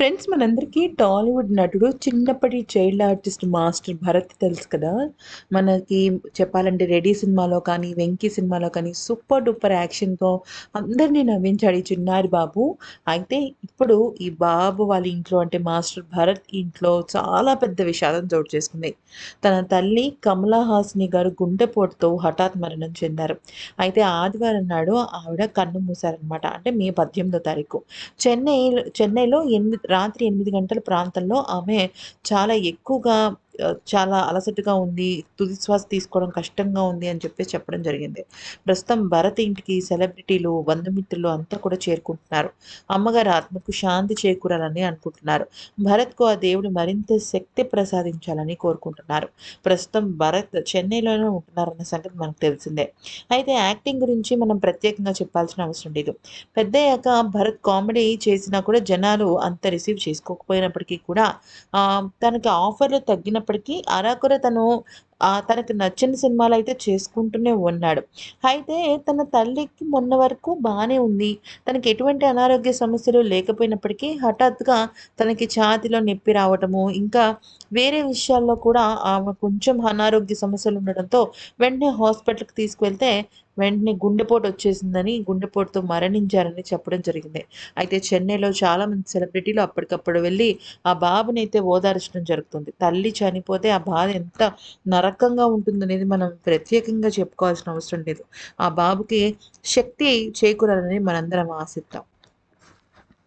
Friends మనందరికీ టాలీవుడ్ నటుడు చిన్నప్పటి చైల్డ్ ఆర్టిస్ట్ మాస్టర్ భరత్ తెలుసు కదా! మనకి చెప్పాలంటే 'రెడీ' సినిమాలో కానీ, 'వెంకీ' సినిమాలో కానీ సూపర్ డూపర్ యాక్షన్‌తో అందరిని నవ్వించాడు ఈ చిన్నారి బాబు. అయితే ఇప్పుడు ఈ బాబు వాళ్ళ ఇంట్లో అంటే మాస్టర్ భరత్ ఇంట్లో చాలా పెద్ద విషాదం చోటు చేసుకుంది. తన తల్లి కమలా హాసిని గారు గుండెపోటుతో హఠాత్ మరణం చెందారు. అయితే ఆదివారం నాడు ఆవిడ కన్ను మూశారనమాట. అంటే మే 18వ తారీఖు. చెన్నైలో రాత్రి 8 గంటల ప్రాంతంలో ఆమె చాలా ఎక్కువగా చాలా అలసటగా ఉంది. తుది శ్వాస తీసుకోవడం కష్టంగా ఉంది అని చెప్పేసి చెప్పడం జరిగింది. ప్రస్తుతం భరత్ ఇంటికి సెలబ్రిటీలు, బంధుమిత్రులు అంతా కూడా చేరుకుంటున్నారు. అమ్మగారి ఆత్మకు శాంతి చేకూరాలని అనుకుంటున్నారు. భరత్‌కు ఆ దేవుడు మరింత శక్తి ప్రసాదించాలని కోరుకుంటున్నారు. ప్రస్తుతం భరత్ చెన్నైలోనే ఉంటున్నారన్న సంగతి మనకు తెలిసిందే. అయితే యాక్టింగ్ గురించి మనం ప్రత్యేకంగా చెప్పాల్సిన అవసరం లేదు. పెద్దయ్యాక భరత్ కామెడీ చేసినా కూడా జనాలు అంత రిసీవ్ చేసుకోకపోయినప్పటికీ కూడా తనకి ఆఫర్‌లు తగ్గినప్పటికీ అరాకొర తనకు నచ్చిన సినిమాలైతే చేసుకుంటూనే ఉన్నాడు. అయితే తన తల్లికి మొన్న వరకు బానే ఉంది. తనకి ఎటువంటి అనారోగ్య సమస్యలు లేకపోయినప్పటికీ హఠాత్తుగా తనకి ఛాతీలో నొప్పి రావటము, ఇంకా వేరే విషయాల్లో కూడా ఆమె కొంచెం అనారోగ్య సమస్యలు ఉండడంతో వెంటనే హాస్పిటల్‌కి తీసుకువెళ్తే వెంటనే గుండెపోటు వచ్చేసిందని, గుండెపోటుతో మరణించారని చెప్పడం జరిగింది. అయితే చెన్నైలో చాలామంది సెలబ్రిటీలు అప్పటికప్పుడు వెళ్లి ఆ బాబునైతే ఓదార్చడం జరుగుతుంది. తల్లి చనిపోతే ఆ బాధ ఎంత నరకంగా ఉంటుందనేది మనం ప్రత్యేకంగా చెప్పుకోవాల్సిన అవసరం లేదు. ఆ బాబుకి శక్తి చేకూరాలని మనందరం ఆశిద్దాం.